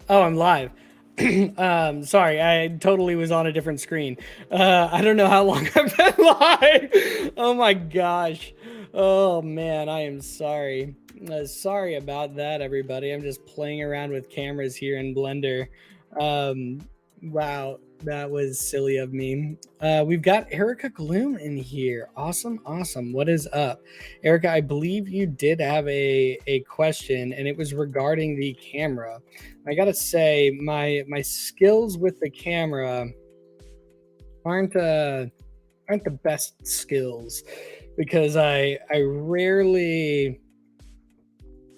Oh, I'm live. Sorry, I totally was on a different screen. I don't know how long I've been live. Oh my gosh. Oh man, I am sorry. Sorry about that, everybody. I'm just playing around with cameras here in Blender. Um, wow, that was silly of me. We've got Erica Gloom in here. Awesome, awesome. What is up? Erica, I believe you did have a question, and it was regarding the camera. I gotta say, my skills with the camera aren't aren't the best skills because I rarely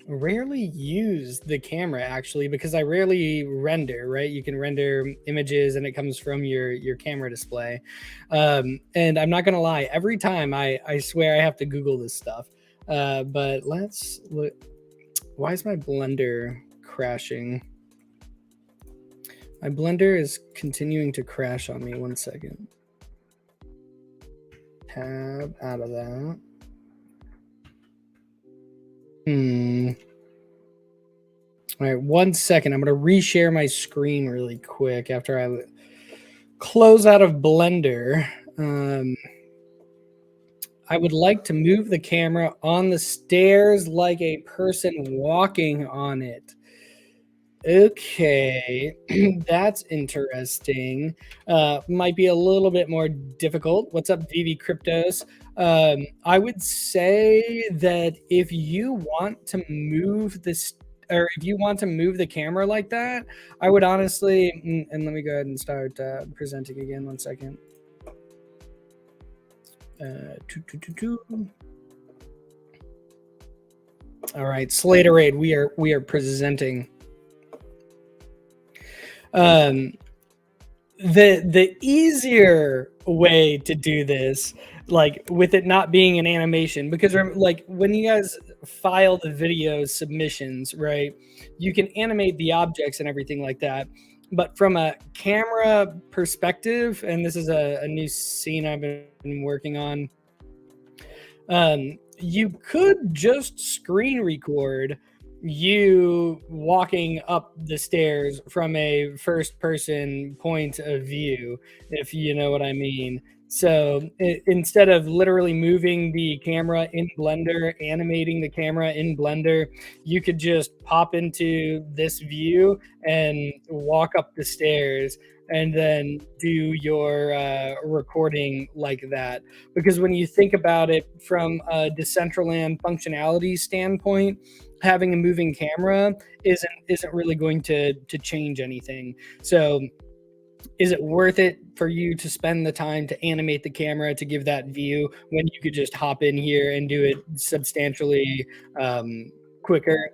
use the camera actually because I rarely render. Right, you can render images and it comes from your camera display. And I'm not gonna lie, every time I swear I have to Google this stuff. But let's look. Why is my Blender crashing? My Blender is continuing to crash on me. 1 second. Tab out of that. All right, 1 second. I'm going to reshare my screen really quick after I close out of Blender. I would like to move the camera on the stairs like a person walking on it. Okay, that's interesting. Might be a little bit more difficult. What's up, VV Cryptos? I would say that if you want to move this, or if you want to move the camera like that, I would honestly, and let me go ahead and start presenting again. 1 second. All right, Slaterade, we are presenting. The easier way to do this, like with it not being an animation, because like when you guys file the video submissions, right, you can animate the objects and everything like that. But from a camera perspective, and this is a new scene I've been working on, you could just screen record you walking up the stairs from a first person point of view, if you know what I mean. So instead of literally moving the camera in Blender, animating the camera in Blender, you could just pop into this view and walk up the stairs and then do your recording like that. Because when you think about it from a Decentraland functionality standpoint, having a moving camera isn't really going to change anything. So is it worth it for you to spend the time to animate the camera to give that view when you could just hop in here and do it substantially quicker?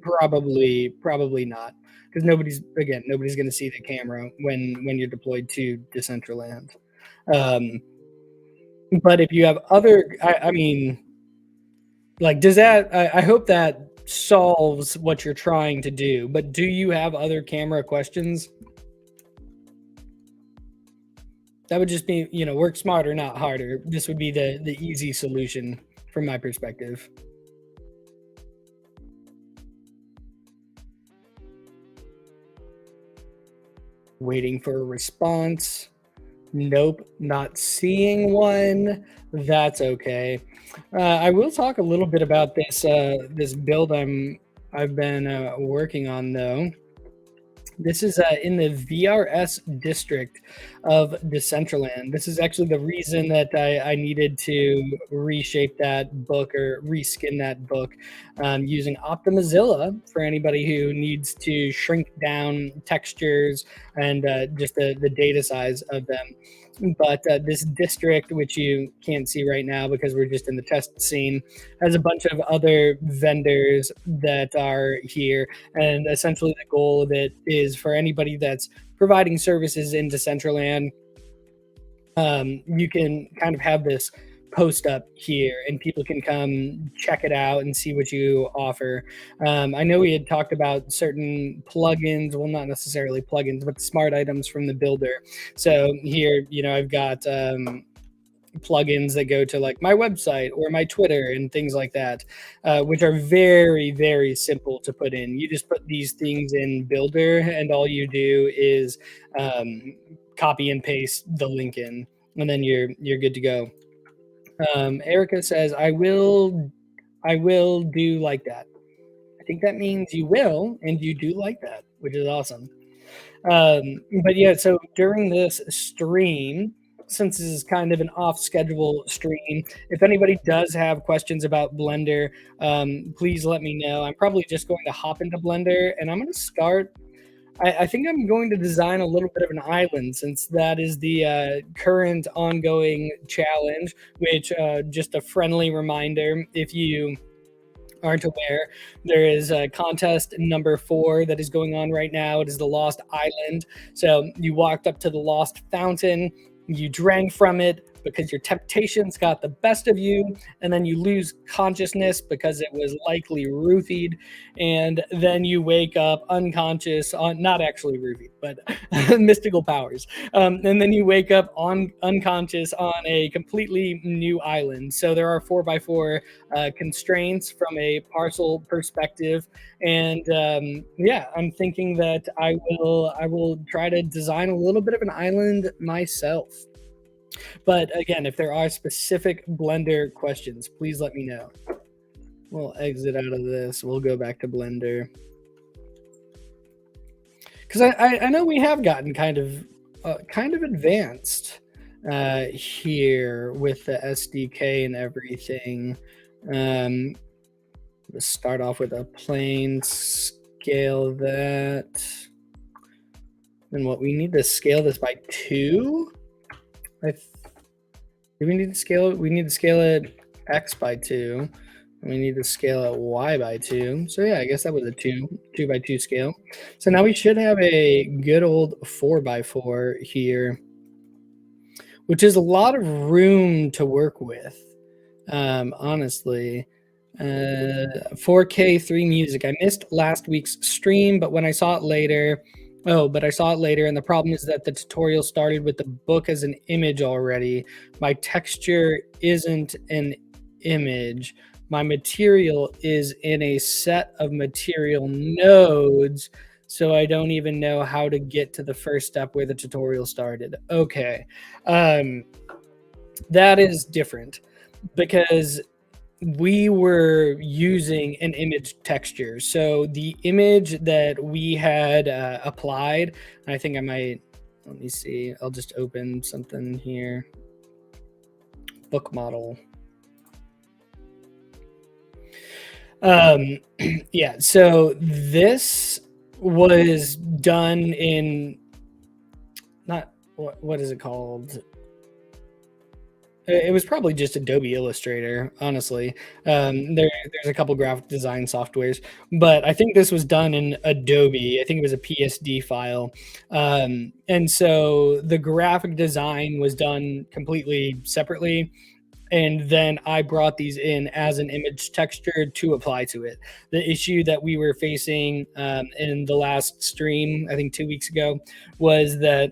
Probably not, because nobody's going to see the camera when you're deployed to Decentraland. But if you have other, I mean, like, does that? I hope that solves what you're trying to do. But do you have other camera questions? That would just be, work smarter, not harder. This would be the easy solution from my perspective. Waiting for a response. Nope, not seeing one. That's okay. I will talk a little bit about this this build I've been working on though. This is in the VRS district of Decentraland. This is actually the reason that I needed to reshape that book or reskin that book using Optimizilla for anybody who needs to shrink down textures and just the data size of them. But this district, which you can't see right now because we're just in the test scene, has a bunch of other vendors that are here. And essentially the goal of it is for anybody that's providing services in Decentraland, you can kind of have this post up here and people can come check it out and see what you offer. I know we had talked about certain plugins, well, not necessarily plugins, but smart items from the builder. So here, I've got plugins that go to like my website or my Twitter and things like that, which are very, very simple to put in. You just put these things in Builder, and all you do is copy and paste the link in, and then you're good to go. Erica says, I will do like that. I think that means you will, and you do like that, which is awesome. But yeah, so during this stream, since this is kind of an off-schedule stream, if anybody does have questions about Blender, please let me know. I'm probably just going to hop into Blender, and I'm going to start. I think I'm going to design a little bit of an island, since that is the current ongoing challenge, which just a friendly reminder, if you aren't aware, there is a contest number 4 that is going on right now. It is the Lost Island. So you walked up to the Lost Fountain, you drank from it because your temptations got the best of you, and then you lose consciousness because it was likely roofied, and then you wake up unconscious on, not actually roofied, but mystical powers, and then you wake up on unconscious on a completely new island. So there are 4x4 constraints from a parcel perspective, and yeah, I'm thinking that I will try to design a little bit of an island myself. But again, if there are specific Blender questions, please let me know. We'll exit out of this. We'll go back to Blender. Because I know we have gotten kind of advanced here with the SDK and everything. Let's start off with a plain scale that. And what we need to scale this by 2. Do we need to scale it? We need to scale it X by 2. And we need to scale it Y by 2. So yeah, I guess that was a 2 by 2 scale. So now we should have a good old 4x4 here, which is a lot of room to work with. Honestly, 4K 3 music. I missed last week's stream, but when I saw it later, and the problem is that the tutorial started with the book as an image already. My texture isn't an image. My material is in a set of material nodes, so I don't even know how to get to the first step where the tutorial started. Okay, that is different, because we were using an image texture. So the image that we had applied, I think I might, let me see, I'll just open something here. Book model. Yeah, so this was done in, not, what is it called? It was probably just Adobe Illustrator, honestly. There's a couple graphic design softwares, but I think this was done in Adobe. I think it was a PSD file. And so the graphic design was done completely separately. And then I brought these in as an image texture to apply to it. The issue that we were facing in the last stream, I think 2 weeks ago, was that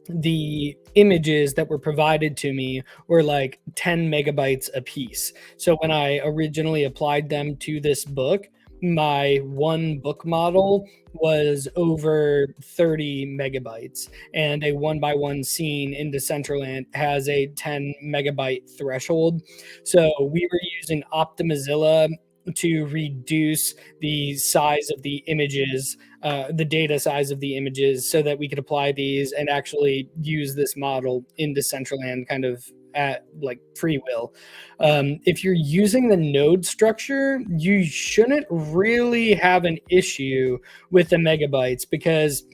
the images that were provided to me were like 10 megabytes a piece. So when I originally applied them to this book, my one book model was over 30 megabytes, and a 1x1 scene in Decentraland has a 10 megabyte threshold. So we were using Optimizilla to reduce the size of the images, the data size of the images, so that we could apply these and actually use this model in Decentraland kind of at like free will. If you're using the node structure, you shouldn't really have an issue with the megabytes, because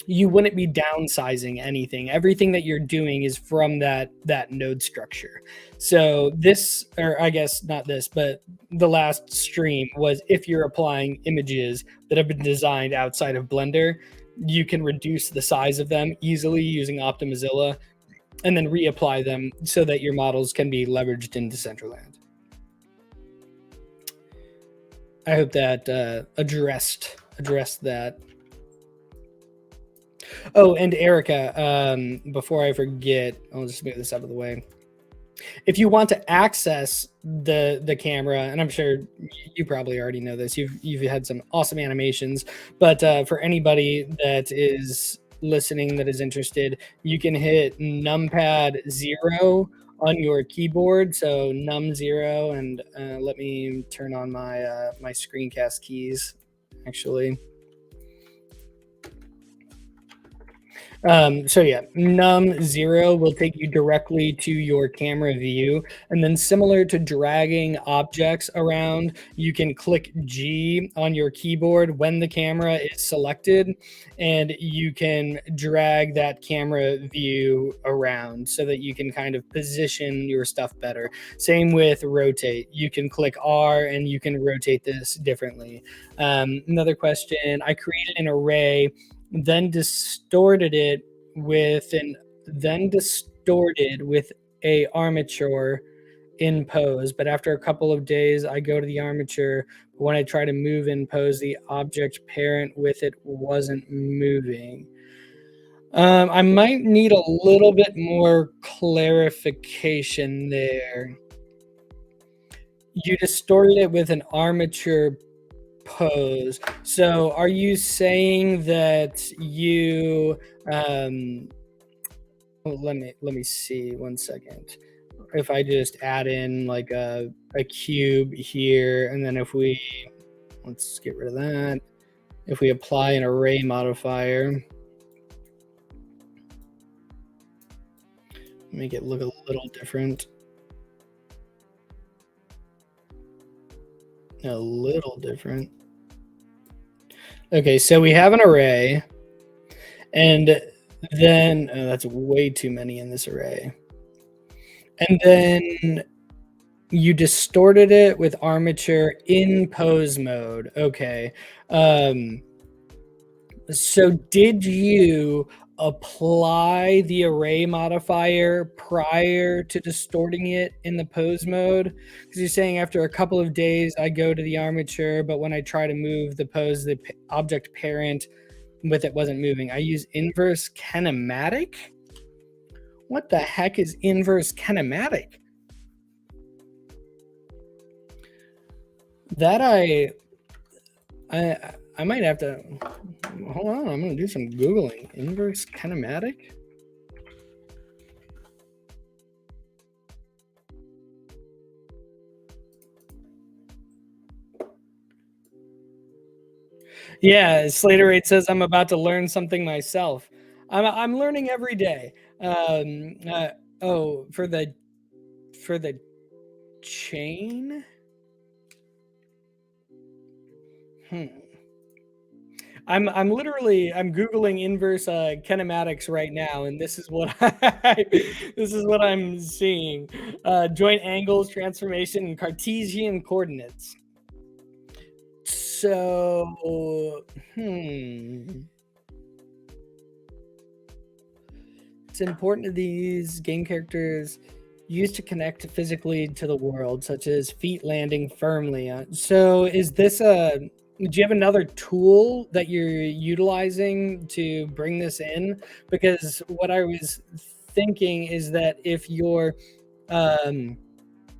you wouldn't be downsizing anything. Everything that you're doing is from that node structure. So this, or I guess not this, but the last stream was, if you're applying images that have been designed outside of Blender, you can reduce the size of them easily using Optimizilla and then reapply them so that your models can be leveraged in Decentraland. I hope that addressed that. Oh, and Erica, before I forget, I'll just move this out of the way. if you want to access the camera, and I'm sure you probably already know this, you've had some awesome animations, but for anybody that is listening that is interested, you can hit numpad 0 on your keyboard, so num 0, and let me turn on my my screencast keys actually. So yeah, num 0 will take you directly to your camera view. And then similar to dragging objects around, you can click G on your keyboard when the camera is selected, and you can drag that camera view around so that you can kind of position your stuff better. Same with rotate. You can click R and you can rotate this differently. Another question, I created an array, then distorted it with a armature in pose, but after a couple of days I go to the armature, but when I try to move in pose, the object parent with it wasn't moving. I might need a little bit more clarification there. You distorted it with an armature pose. So are you saying that you let me see 1 second. If I just add in like a cube here, and then if we, let's get rid of that. If we apply an array modifier, make it look a little different. A little different. Okay, so we have an array, and then that's way too many in this array. And then you distorted it with armature in pose mode. Okay. So did you apply the array modifier prior to distorting it in the pose mode? Because you're saying after a couple of days, I go to the armature, but when I try to move the pose, the object parent with it wasn't moving. I use inverse kinematic. What the heck is inverse kinematic? That I might have to, hold on, I'm gonna do some Googling. Inverse kinematic? Yeah, Slaterate says I'm about to learn something myself. I'm learning every day. Oh, for the chain? I'm I'm Googling inverse kinematics right now, and this is what this is what I'm seeing. Joint angles, transformation, and Cartesian coordinates. So, it's important that these game characters used to connect physically to the world, such as feet landing firmly. So is this do you have another tool that you're utilizing to bring this in? Because what I was thinking is that if you're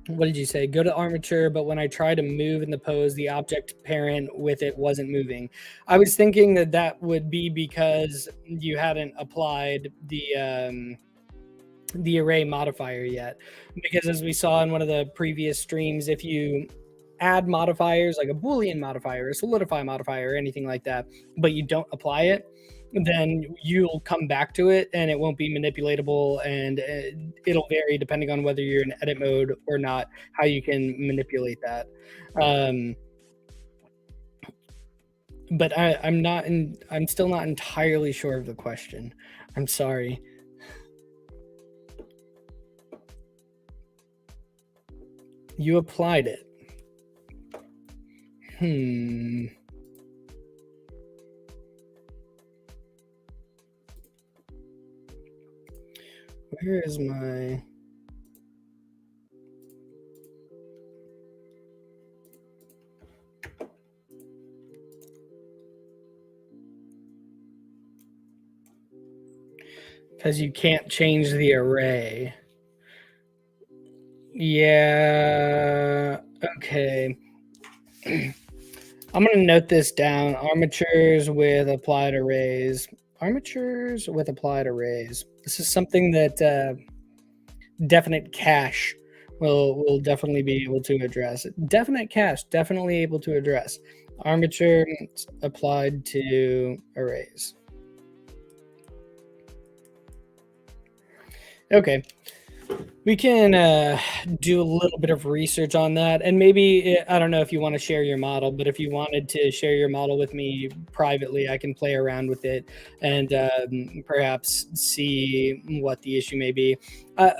what did you say? Go to armature, but when I try to move in the pose, the object parent with it wasn't moving. I was thinking that that would be because you hadn't applied the array modifier yet. Because as we saw in one of the previous streams, if you add modifiers like a Boolean modifier, a solidify modifier, or anything like that, but you don't apply it, then you'll come back to it and it won't be manipulatable, and it'll vary depending on whether you're in edit mode or not, how you can manipulate that. But I'm still not entirely sure of the question. I'm sorry. You applied it. Where is my... Because you can't change the array. Yeah. Okay. I'm gonna note this down. Armatures with applied arrays. Armatures with applied arrays. This is something that definite cache will definitely be able to address. Definite cache definitely able to address. Armature applied to arrays. Okay. We can do a little bit of research on that, and maybe I don't know if you want to share your model, but if you wanted to share your model with me privately, I can play around with it and perhaps see what the issue may be.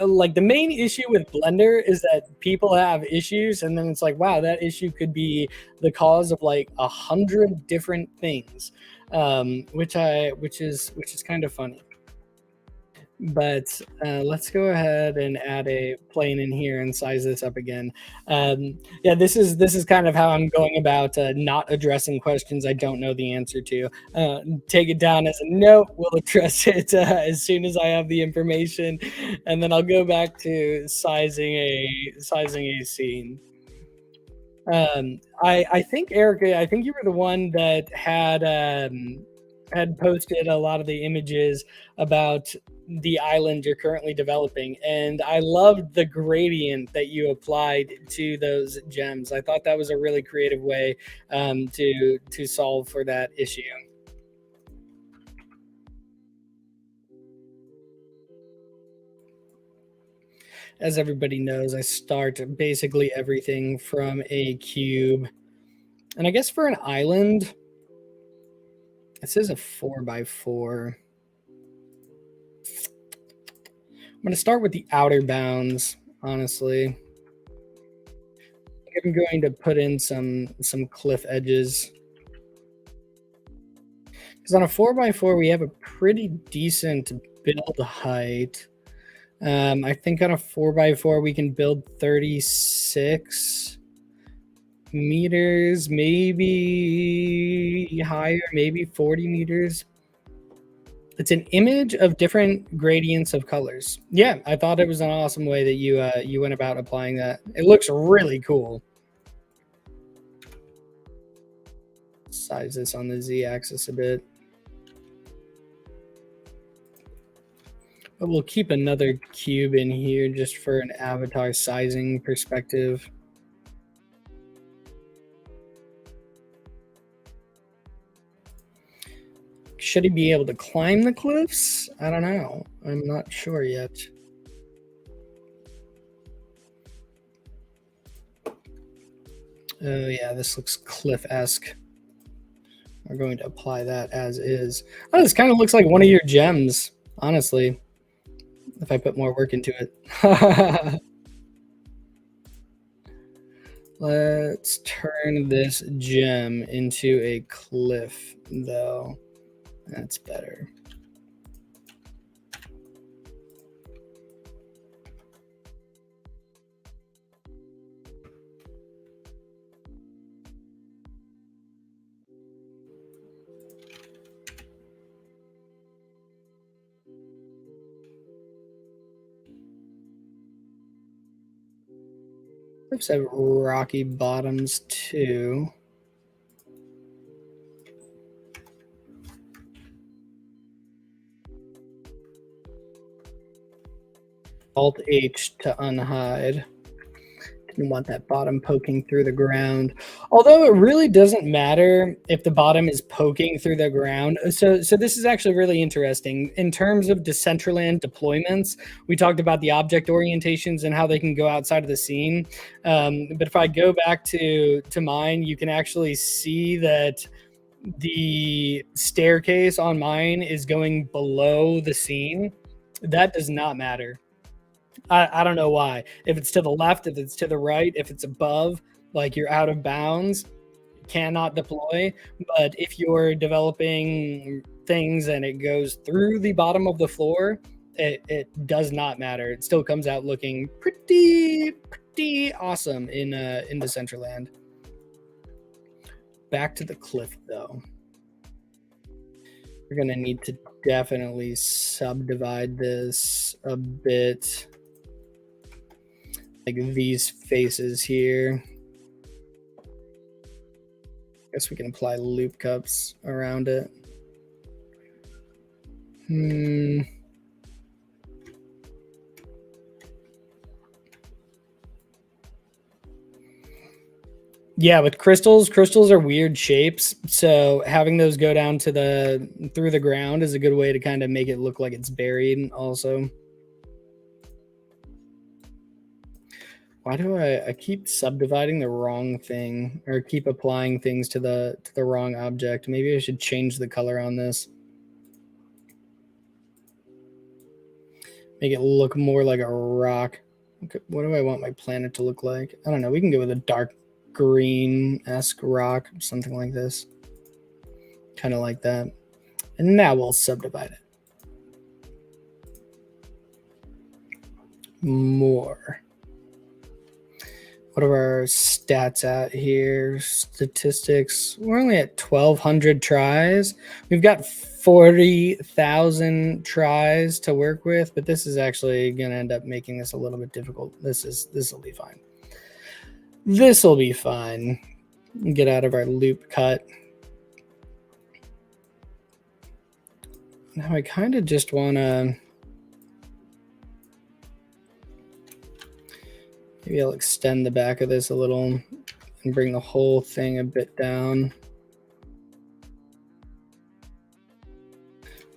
Like the main issue with Blender is that people have issues, and then it's like, wow, that issue could be the cause of like 100 different things, which is kind of funny. But let's go ahead and add a plane in here and size this up again. Yeah, this is kind of how I'm going about not addressing questions I don't know the answer to. Take it down as a note. We'll address it as soon as I have the information, and then I'll go back to sizing a scene. I think Erica, I think you were the one that had posted a lot of the images about the island you're currently developing, and I loved the gradient that you applied to those gems. I thought that was a really creative way to solve for that issue. As everybody knows, I start basically everything from a cube. And I guess for an island, this is a 4x4. I'm going to start with the outer bounds, honestly. I'm going to put in some cliff edges. Because on a 4x4, we have a pretty decent build height. I think on a 4x4, we can build 36 meters, maybe higher, maybe 40 meters. It's an image of different gradients of colors. Yeah, I thought it was an awesome way that you went about applying that. It looks really cool. Size this on the z-axis a bit. But we'll keep another cube in here just for an avatar sizing perspective. Should he be able to climb the cliffs? I don't know. I'm not sure yet. Oh yeah, this looks cliff-esque. We're going to apply that as is. Oh, this kind of looks like one of your gems, honestly, if I put more work into it. Let's turn this gem into a cliff, though. That's better. Cliffs have rocky bottoms too. Alt H to unhide. Didn't want that bottom poking through the ground. Although it really doesn't matter if the bottom is poking through the ground. So this is actually really interesting. In terms of Decentraland deployments, we talked about the object orientations and how they can go outside of the scene. But if I go back to mine, you can actually see that the staircase on mine is going below the scene. That does not matter. I don't know why. If it's to the left, if it's to the right, if it's above, like you're out of bounds, cannot deploy. But if you're developing things and it goes through the bottom of the floor, it does not matter. It still comes out looking pretty awesome in Decentraland. Back to the cliff though. We're gonna need to definitely subdivide this a bit. like these faces here. Guess we can apply loop cups around it. Yeah, with crystals are weird shapes. So having those go down to through the ground is a good way to kind of make it look like it's buried also. Why do I keep subdividing the wrong thing, or keep applying things to the wrong object? Maybe I should change the color on this. Make it look more like a rock. Okay, what do I want my planet to look like? I don't know. We can go with a dark green-esque rock, something like this. Kind of like that. And now we'll subdivide it. More. What are our stats at here? Statistics. We're only at 1,200 tries. We've got 40,000 tries to work with, but this is actually going to end up making this a little bit difficult. This will be fine. This will be fine. Get out of our loop cut. Now I kind of just want to... Maybe I'll extend the back of this a little and bring the whole thing a bit down.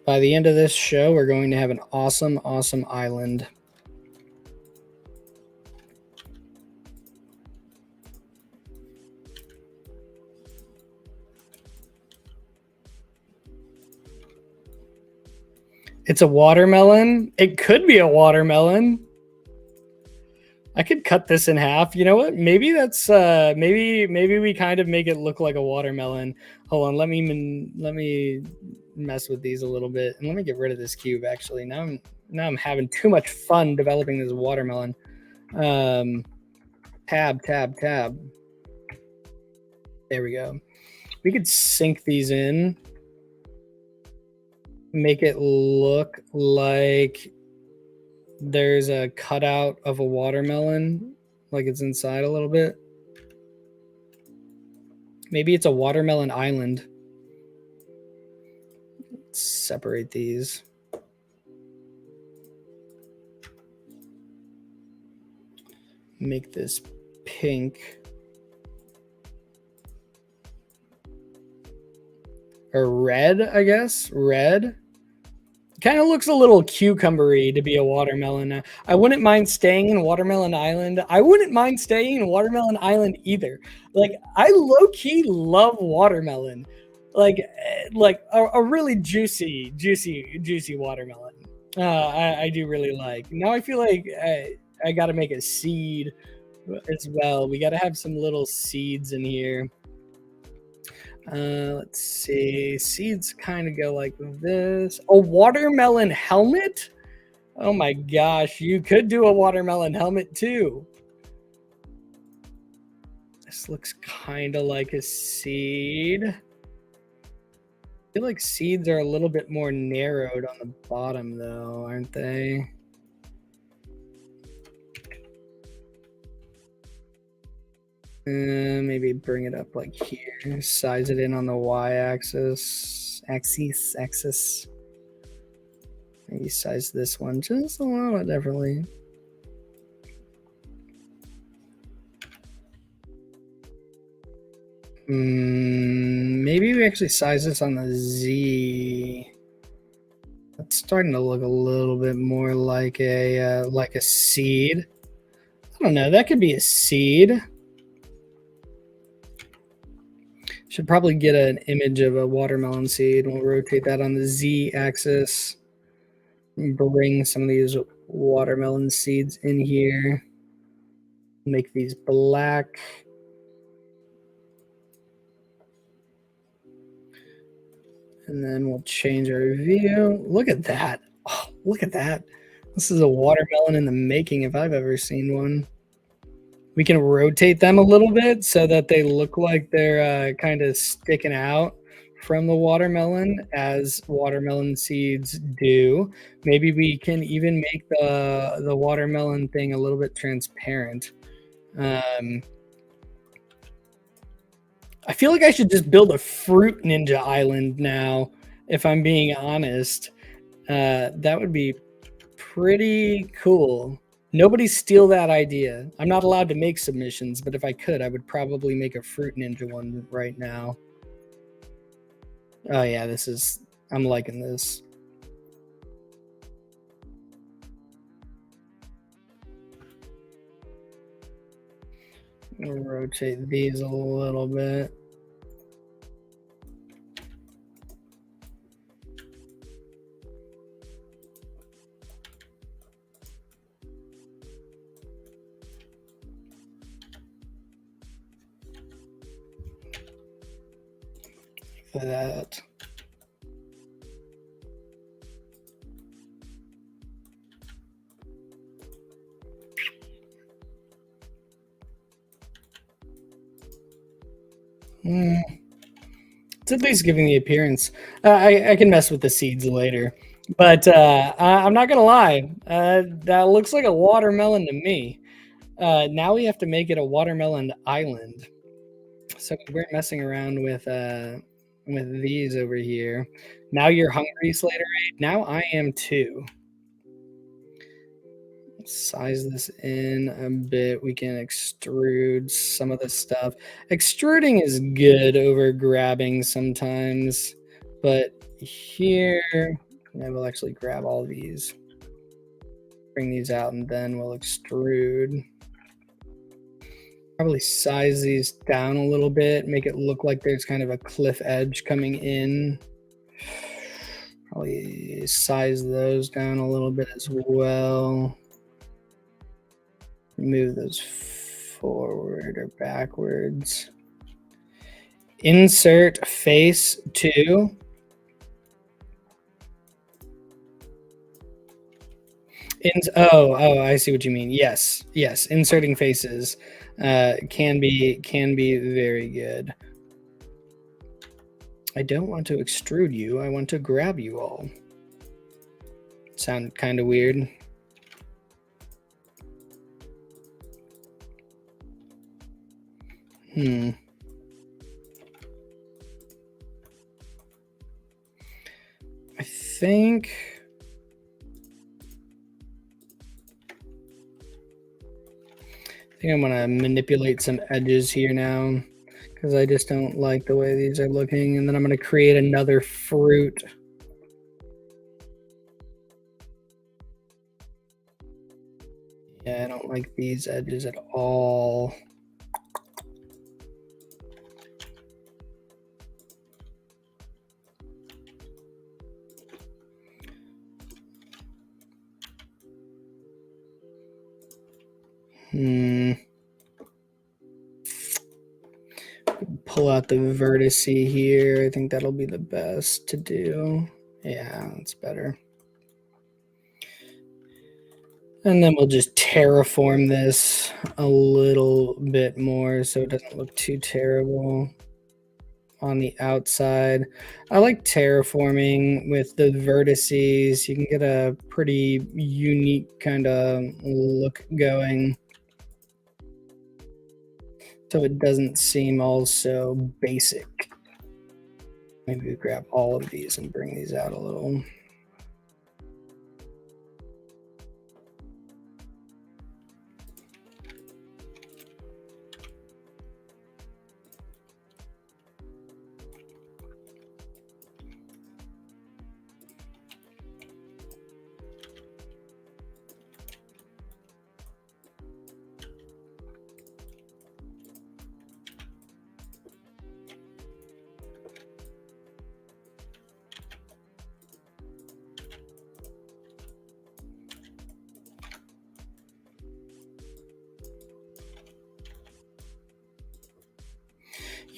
By the end of this show, we're going to have an awesome, awesome island. It's a watermelon. It could be a watermelon. I could cut this in half. You know what? Maybe that's maybe we kind of make it look like a watermelon. Hold on, let me mess with these a little bit, and let me get rid of this cube. Actually, now I'm having too much fun developing this watermelon. Tab. There we go. We could sync these in, make it look like there's a cutout of a watermelon, like it's inside a little bit. Maybe it's a watermelon island. Let's separate these. Make this pink. Or red, I guess. Red. Kind of looks a little cucumbery to be a watermelon. I wouldn't mind staying in Watermelon Island. I wouldn't mind staying in Watermelon Island either. Like, I low-key love watermelon. Like a really juicy watermelon. I do really like. Now I feel like I got to make a seed as well. We got to have some little seeds in here. Let's see. Seeds kind of go like this. A watermelon helmet? Oh my gosh, you could do a watermelon helmet too. This looks kind of like a seed. I feel like seeds are a little bit more narrowed on the bottom though, aren't they? Maybe bring it up like here. Size it in on the y-axis. Axis. Maybe size this one just a little bit differently. Maybe we actually size this on the Z. It's starting to look a little bit more like a seed. I don't know. That could be a seed. Should probably get an image of a watermelon seed. We'll rotate that on the Z-axis. Bring some of these watermelon seeds in here. Make these black. And then we'll change our view. Look at that. Oh, look at that. This is a watermelon in the making if I've ever seen one. We can rotate them a little bit so that they look like they're kind of sticking out from the watermelon, as watermelon seeds do. Maybe we can even make the watermelon thing a little bit transparent. I feel like I should just build a fruit ninja island now, if I'm being honest. That would be pretty cool. Nobody steal that idea. I'm not allowed to make submissions, but if I could, I would probably make a fruit ninja one right now. Oh yeah, I'm liking this. Rotate these a little bit. For that. It's at least giving the appearance. I can mess with the seeds later, but I'm not gonna lie. That looks like a watermelon to me. Now we have to make it a watermelon island. So we're messing around with these over here. Now you're hungry, Slater 8. Now I am too. Size this in a bit. We can extrude some of the stuff. Extruding is good over grabbing sometimes, but here I will actually grab all these, bring these out, and then we'll extrude. Probably size these down a little bit, make it look like there's kind of a cliff edge coming in. Probably size those down a little bit as well. Move those forward or backwards. Insert face 2. Oh, I see what you mean. Yes, inserting faces can be very good. I don't want to extrude you. I want to grab you all. Sound kind of weird. I think I'm gonna manipulate some edges here now, because I just don't like the way these are looking. And then I'm gonna create another fruit. Yeah, I don't like these edges at all. Pull out the vertex here. I think that'll be the best to do. Yeah, that's better. And then we'll just terraform this a little bit more so it doesn't look too terrible on the outside. I like terraforming with the vertices. You can get a pretty unique kind of look going, so it doesn't seem all so basic. Maybe we grab all of these and bring these out a little.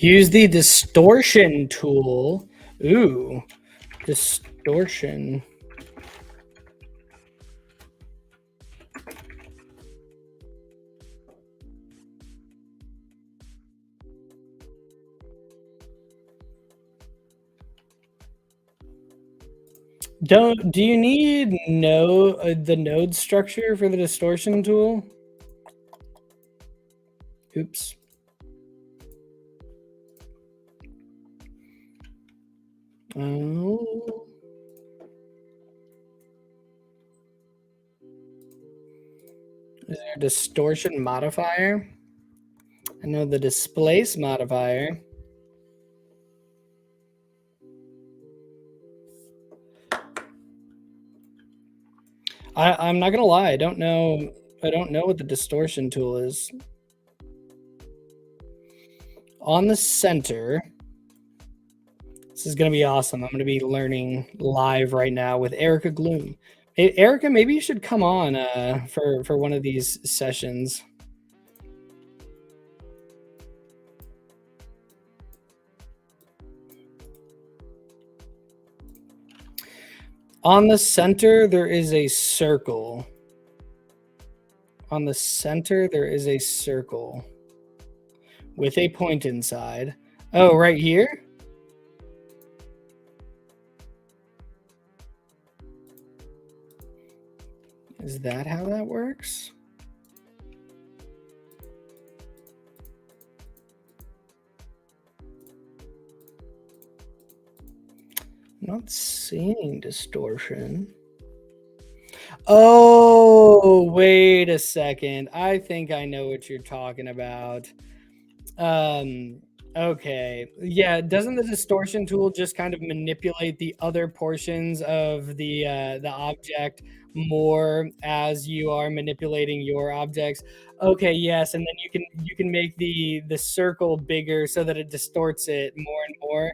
Use the distortion tool. Ooh, distortion. Do you need the node structure for the distortion tool? Oops. Oh. Is there a distortion modifier? I know the displace modifier. I'm not gonna lie, I don't know what the distortion tool is. On the center, this is gonna be awesome. I'm gonna be learning live right now with Erica Gloom. Hey, Erica, maybe you should come on for one of these sessions. On the center, there is a circle. On the center, there is a circle with a point inside. Oh, right here? Is that how that works? I'm not seeing distortion. Oh, wait a second. I think I know what you're talking about. Okay. Yeah, doesn't the distortion tool just kind of manipulate the other portions of the object more as you are manipulating your objects? Okay, yes, and then you can make the circle bigger so that it distorts it more and more.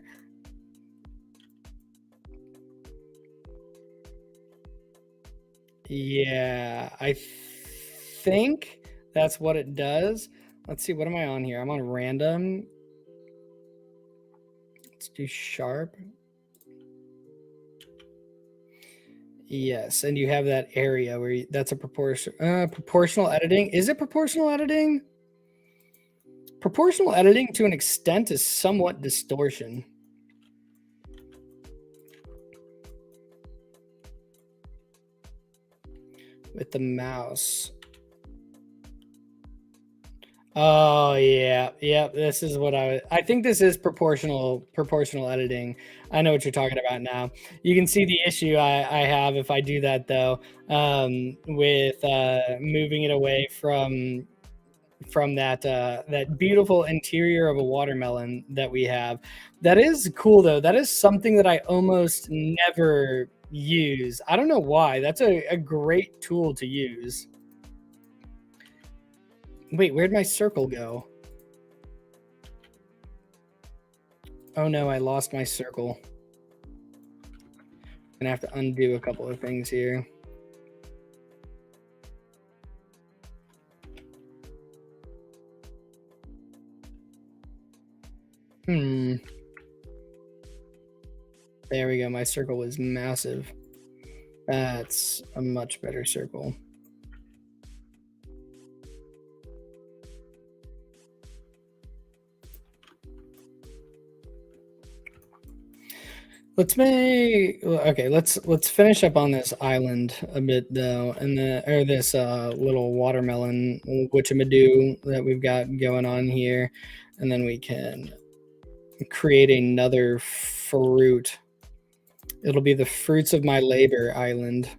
Yeah, I think that's what it does. Let's see, what am I on here? I'm on random. Let's do sharp. Yes, and you have that area where that's a proportional editing. Is it proportional editing? Proportional editing to an extent is somewhat distortion. With the mouse. Oh yeah, this is what I think this is proportional editing. I know what you're talking about now. You can see the issue I have if I do that though, with moving it away from that that beautiful interior of a watermelon that we have. That is cool though. That is something that I almost never use. I don't know why. That's a great tool to use. Wait, where'd my circle go? Oh no, I lost my circle. I'm gonna have to undo a couple of things here. There we go. My circle was massive. That's a much better circle. Let's finish up on this island a bit though, and this little watermelon whatchamadoo that we've got going on here, and then we can create another fruit. It'll be the fruits of my labor island.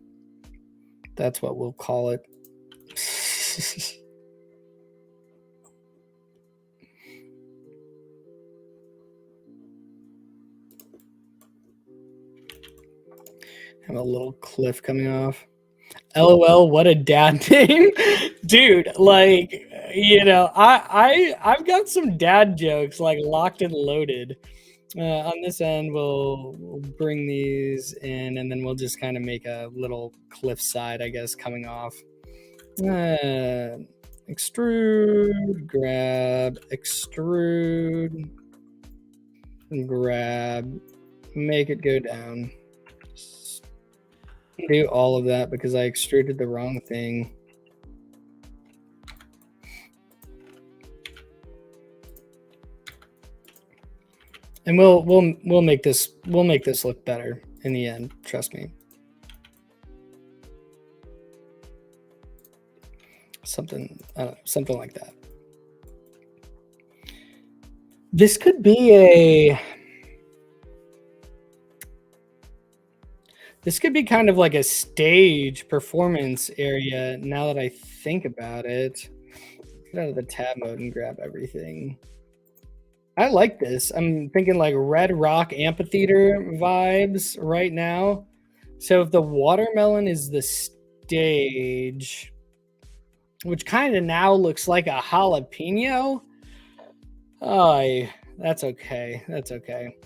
That's what we'll call it. Have a little cliff coming off. LOL, what a dad name. Dude, like, you know, I've got some dad jokes like locked and loaded. On this end, we'll bring these in, and then we'll just kind of make a little cliff side, I guess, coming off. Extrude, grab, extrude, grab, make it go down. Do all of that because I extruded the wrong thing. And we'll make this look better in the end. Trust me. Something like that. This could be kind of like a stage performance area now that I think about it. Get out of the tab mode and grab everything. I like this. I'm thinking like Red Rock Amphitheater vibes right now. So if the watermelon is the stage, which kind of now looks like a jalapeno. Oh, that's okay. That's okay.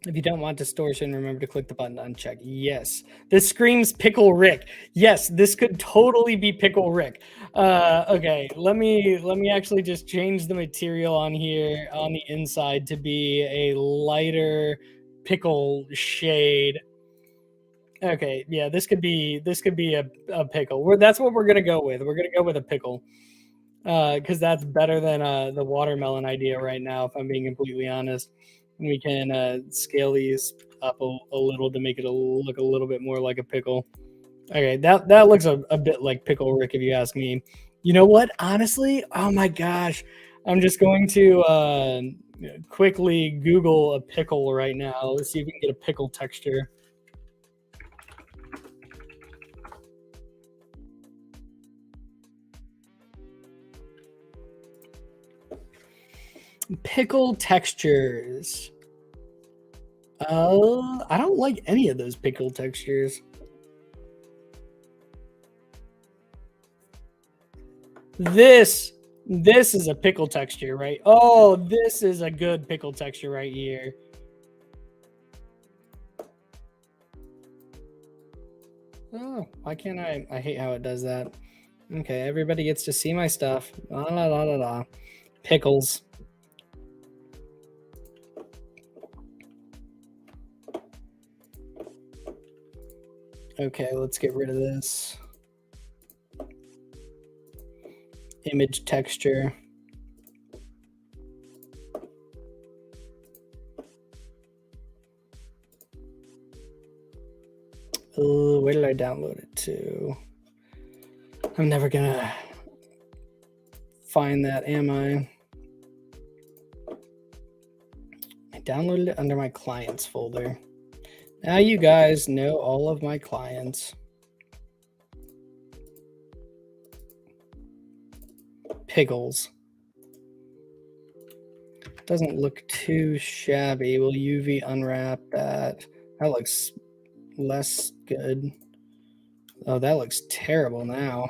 If you don't want distortion, remember to click the button to uncheck. Yes, this screams Pickle Rick. Yes, this could totally be Pickle Rick. Okay, let me actually just change the material on here on the inside to be a lighter pickle shade. Okay, yeah, this could be a pickle. That's what we're gonna go with. We're gonna go with a pickle because that's better than the watermelon idea right now. If I'm being completely honest, we can scale these up a little to make it look a little bit more like a pickle. Okay, that looks a bit like Pickle Rick if you ask me. You know what? Honestly, oh my gosh, I'm just going to quickly Google a pickle right now. Let's see if we can get a pickle texture. Pickle textures. I don't like any of those pickle textures. This is a pickle texture, right? Oh, this is a good pickle texture right here. Oh, why can't I hate how it does that. Okay, everybody gets to see my stuff. La la la la la. Pickles. Okay, let's get rid of this. Image texture. Oh, where did I download it to? I'm never gonna find that, am I? I downloaded it under my clients folder. Now you guys know all of my clients. Pickles. Doesn't look too shabby. Will UV unwrap that? That looks less good. Oh, that looks terrible now.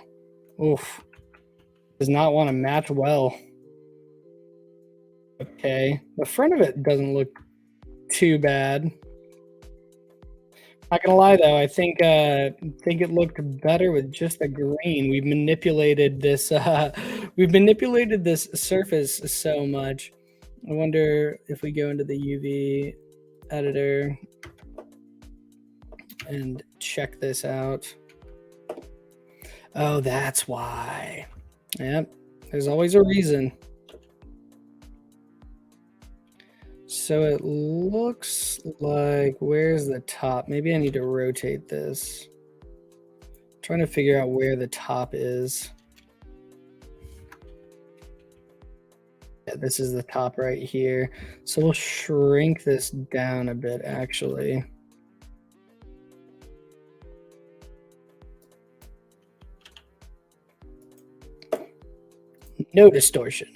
Oof. Does not want to match well. Okay. The front of it doesn't look too bad. Not gonna lie though, I think it looked better with just the green. We've manipulated this surface so much. I wonder if we go into the UV editor and check this out. Oh, that's why. Yep, there's always a reason. So it looks like, where's the top? Maybe I need to rotate this. I'm trying to figure out where the top is. Yeah, this is the top right here. So we'll shrink this down a bit, actually. No distortion.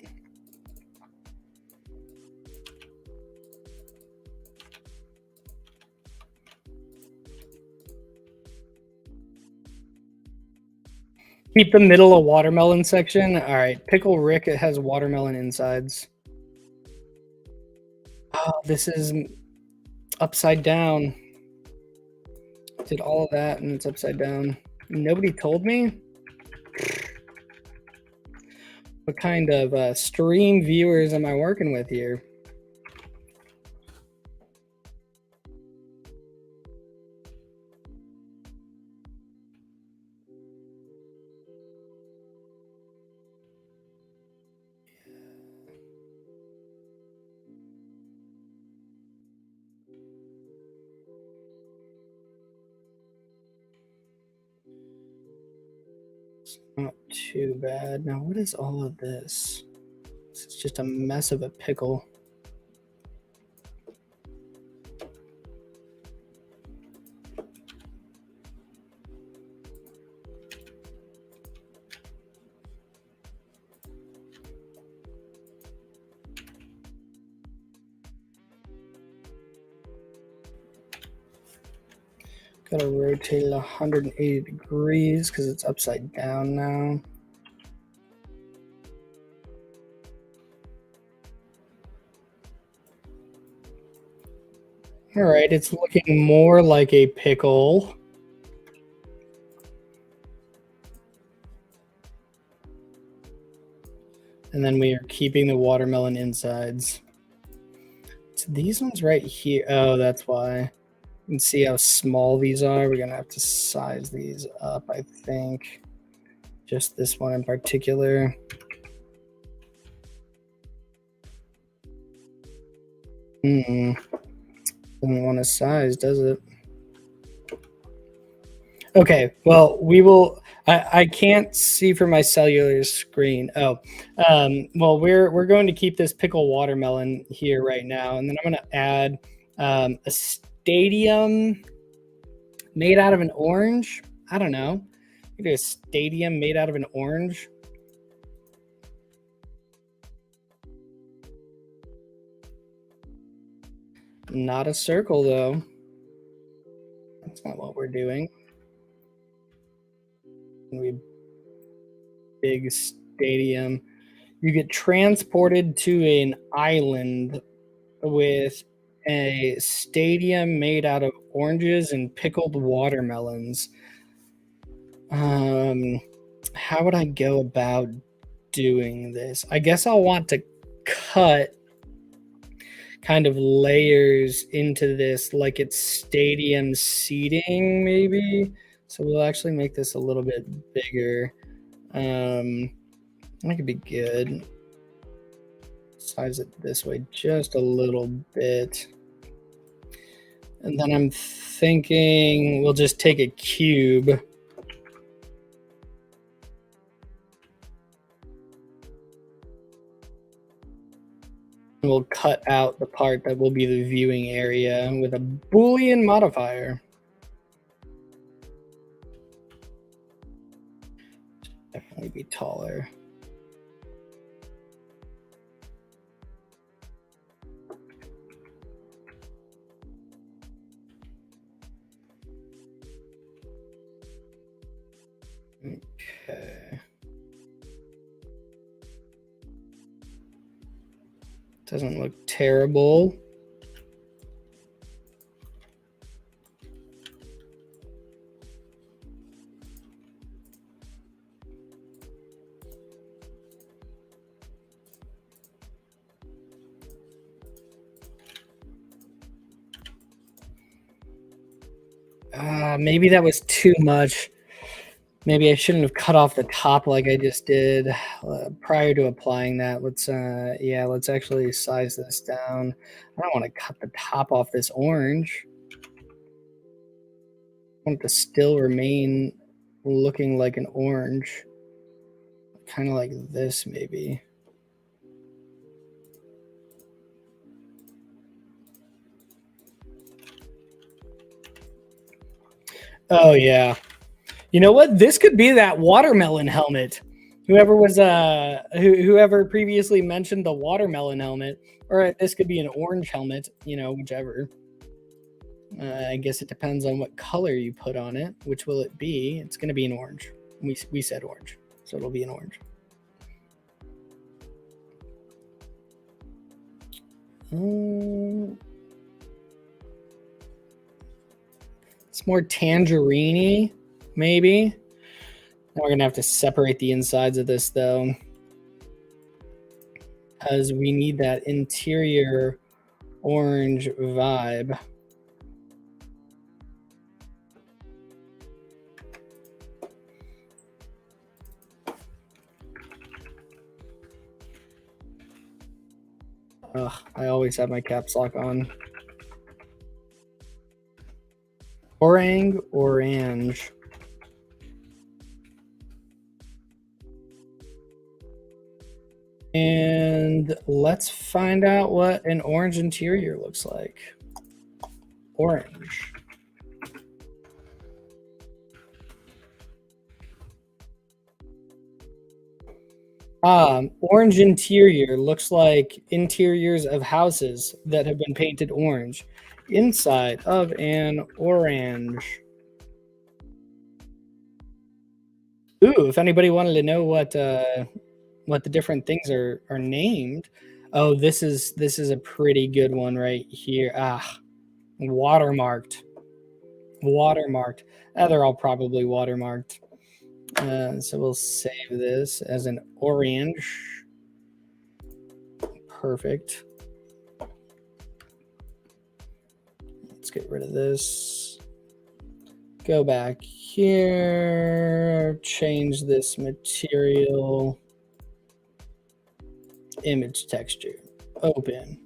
Keep the middle a watermelon section. All right, Pickle Rick, it has watermelon insides. Oh, this is upside down. Did all of that and it's upside down. Nobody told me? What kind of stream viewers am I working with here? Not too bad. Now, what is all of this? This is just a mess of a pickle. Gotta rotate it 180 degrees because it's upside down now. All right, it's looking more like a pickle. And then we are keeping the watermelon insides. So these ones right here. Oh, that's why. You can see how small these are. We're gonna have to size these up, I think. Just this one in particular. Doesn't want to size, does it? Okay, well, we will. I can't see from my cellular screen. Oh, well, we're going to keep this pickle watermelon here right now, and then I'm going to add a stadium made out of an orange. I don't know. Maybe a stadium made out of an orange. Not a circle, though. That's not what we're doing. We big stadium. You get transported to an island with a stadium made out of oranges and pickled watermelons. How would I go about doing this? I guess I'll want to cut kind of layers into this like it's stadium seating maybe. So we'll actually make this a little bit bigger. That could be good. Size it this way just a little bit. And then I'm thinking we'll just take a cube. And we'll cut out the part that will be the viewing area with a Boolean modifier. Definitely be taller. Okay. Doesn't look terrible. Maybe that was too much. Maybe I shouldn't have cut off the top like I just did prior to applying that. Let's actually size this down. I don't want to cut the top off this orange. I want it to still remain looking like an orange. Kind of like this, maybe. Oh, yeah. You know what? This could be that watermelon helmet. Whoever was whoever previously mentioned the watermelon helmet, or this could be an orange helmet, you know, whichever. I guess it depends on what color you put on it. Which will it be? It's going to be an orange. We said orange, so it'll be an orange. It's more tangerine-y, maybe. Now we're going to have to separate the insides of this, though, because we need that interior orange vibe. Ugh, I always have my caps lock on. Orange. And let's find out what an orange interior looks like. Orange. Orange interior looks like interiors of houses that have been painted orange inside of an orange. Ooh, if anybody wanted to know what the different things are named, oh, this is a pretty good one right here. Watermarked. They're all probably watermarked. So we'll save this as an orange. Perfect. Let's get rid of this. Go back here, change this material, image texture, open.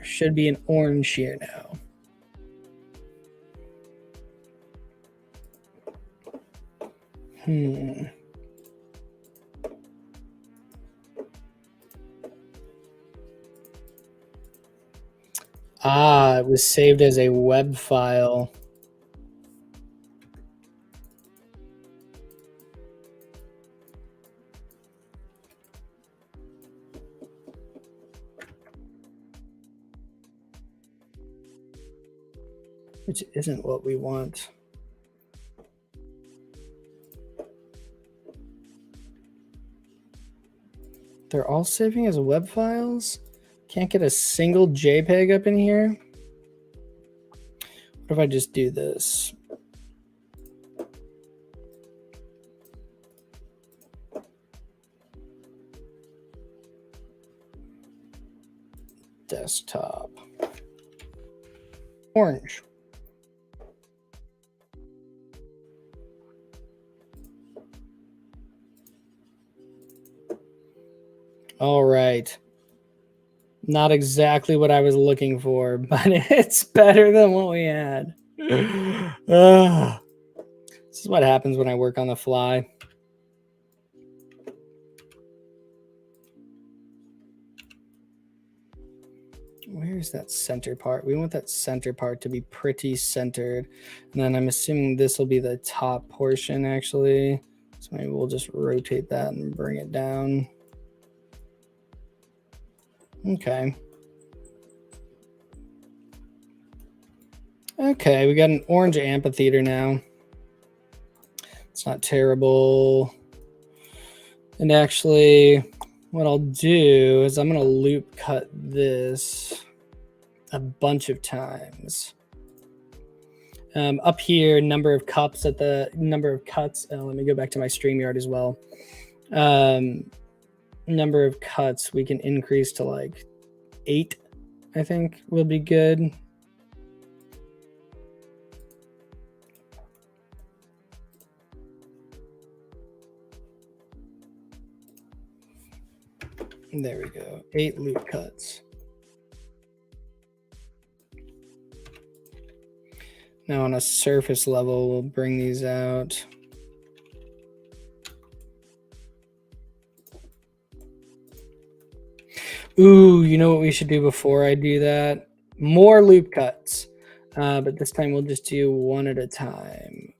Should be an orange here now. It was saved as a web file. Which isn't what we want. They're all saving as web files? Can't get a single JPEG up in here? What if I just do this? Desktop. Orange. All right. Not exactly what I was looking for, but it's better than what we had. This is what happens when I work on the fly. Where's that center part? We want that center part to be pretty centered. And then I'm assuming this will be the top portion, actually. So maybe we'll just rotate that and bring it down. Okay. Okay, we got an orange amphitheater now. It's not terrible. And actually, what I'll do is I'm going to loop cut this a bunch of times. Up here, number of cups at the number of cuts. Let me go back to my StreamYard as well. Number of cuts we can increase to like 8, I think will be good. There we go. 8 loop cuts. Now on a surface level, we'll bring these out. Ooh, you know what we should do before I do that? More loop cuts. But this time we'll just do one at a time.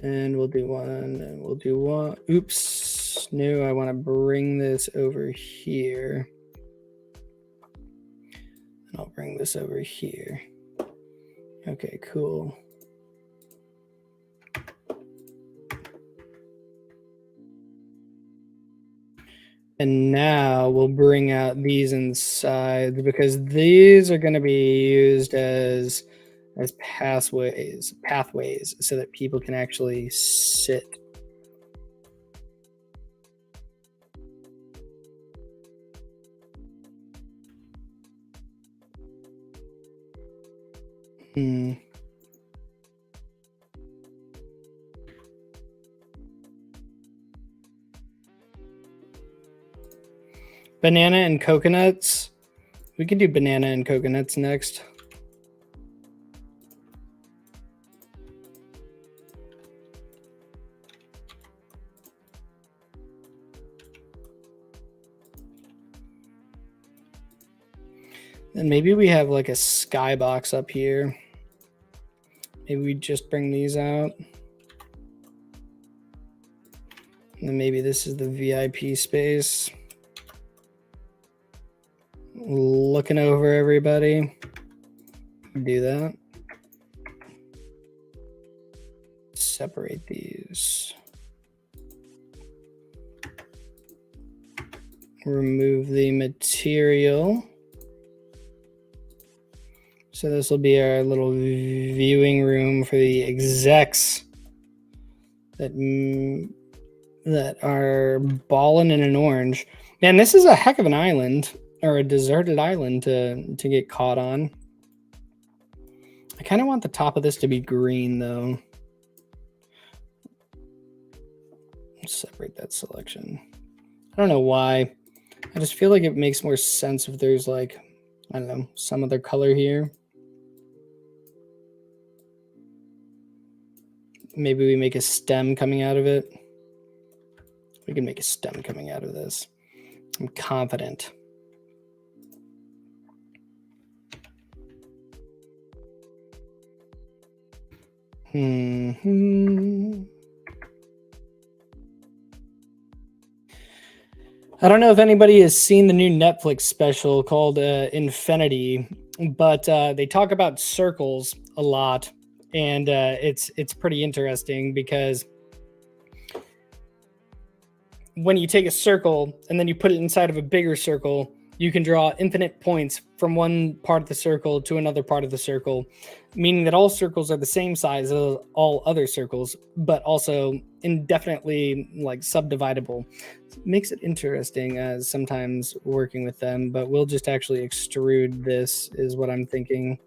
And we'll do one, and we'll do one. Oops, no, I want to bring this over here. And I'll bring this over here. Okay, cool. And now we'll bring out these inside because these are going to be used as pathways so that people can actually sit. Banana and coconuts. We can do banana and coconuts next. And maybe we have like a skybox up here. Maybe we just bring these out. And then maybe this is the VIP space. Looking over everybody. Do that. Separate these. Remove the material. So this will be our little viewing room for the execs that are balling in an orange. Man, this is a heck of an island, or a deserted island to get caught on. I kind of want the top of this to be green though. Separate that selection. I don't know why. I just feel like it makes more sense if there's like, I don't know, some other color here. Maybe we make a stem coming out of it. We can make a stem coming out of this. I'm confident. I don't know if anybody has seen the new Netflix special called Infinity, but they talk about circles a lot, and it's pretty interesting because when you take a circle and then you put it inside of a bigger circle, you can draw infinite points from one part of the circle to another part of the circle, meaning that all circles are the same size as all other circles, but also indefinitely like subdividable. It makes it interesting sometimes working with them, but we'll just actually extrude this is what I'm thinking.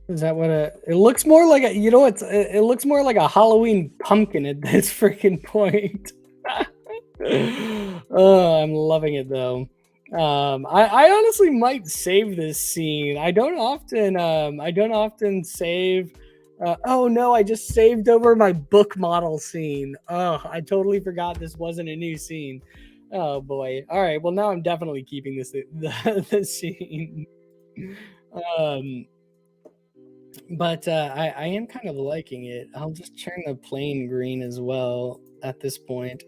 Is that what it looks more like a, you know, it looks more like a Halloween pumpkin at this freaking point. Oh, I'm loving it though. I honestly might save this scene. I don't often save. Oh no, I just saved over my book model scene. Oh, I totally forgot this wasn't a new scene. Oh boy. All right. Well, now I'm definitely keeping this the scene. But I am kind of liking it. I'll just turn the plain green as well at this point.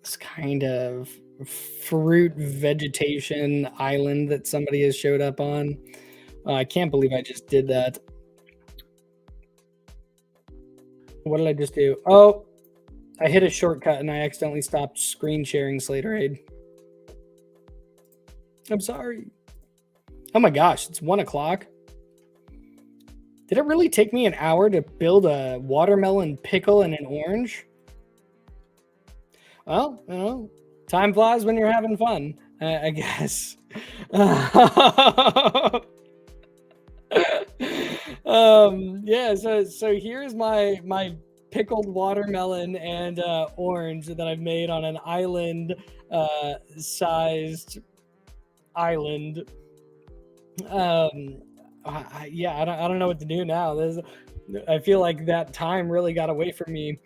This kind of fruit vegetation island that somebody has showed up on. I can't believe I just did that. What did I just do? Oh, I hit a shortcut and I accidentally stopped screen sharing Slaterade. I'm sorry. Oh my gosh, it's 1 o'clock. Did it really take me an hour to build a watermelon pickle and an orange? Well, you know, time flies when you're having fun, I guess. Yeah, so here's my pickled watermelon and orange that I've made on an island sized island. Yeah, I don't know what to do now. I feel like that time really got away from me.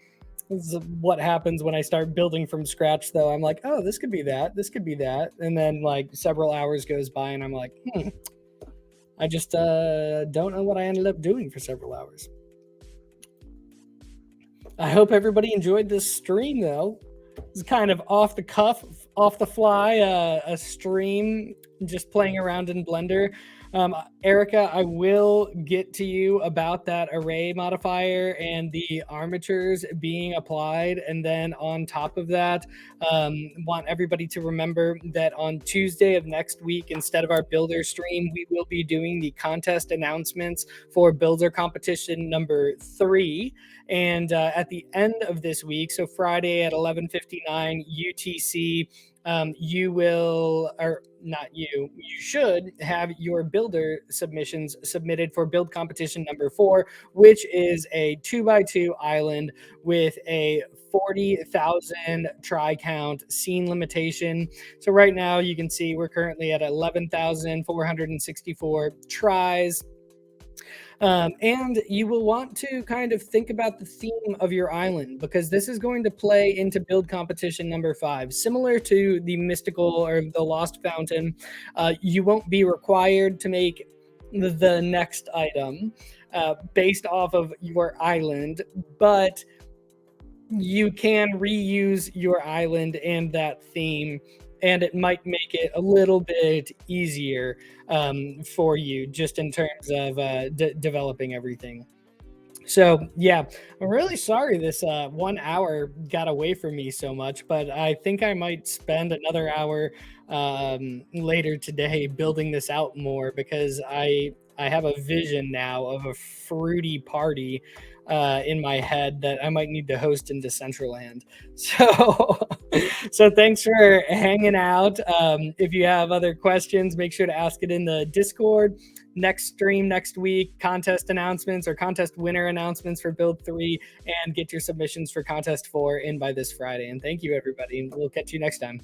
This is what happens when I start building from scratch, though. I'm like, oh, this could be that. This could be that. And then like several hours goes by and I'm like, I just don't know what I ended up doing for several hours. I hope everybody enjoyed this stream, though. It's kind of off the cuff, off the fly, a stream, just playing around in Blender. Erica, I will get to you about that array modifier and the armatures being applied. And then on top of that, want everybody to remember that on Tuesday of next week, instead of our builder stream, we will be doing the contest announcements for builder competition number 3. And at the end of this week, so Friday at 11:59 UTC, you will, or not you should have your builder submissions submitted for build competition number 4, which is a 2x2 island with a 40,000 try count scene limitation. So right now you can see we're currently at 11,464 tries. And you will want to kind of think about the theme of your island, because this is going to play into build competition number 5. Similar to the mystical or the lost fountain, you won't be required to make the next item based off of your island, but you can reuse your island and that theme, and it might make it a little bit easier for you just in terms of developing everything. So yeah, I'm really sorry this 1 hour got away from me so much, but I think I might spend another hour later today building this out more, because I have a vision now of a fruity party in my head that I might need to host in Decentraland. So, so thanks for hanging out. If you have other questions, make sure to ask it in the Discord. Next stream next week, contest announcements or contest winner announcements for Build 3, and get your submissions for Contest 4 in by this Friday. And thank you, everybody. We'll catch you next time.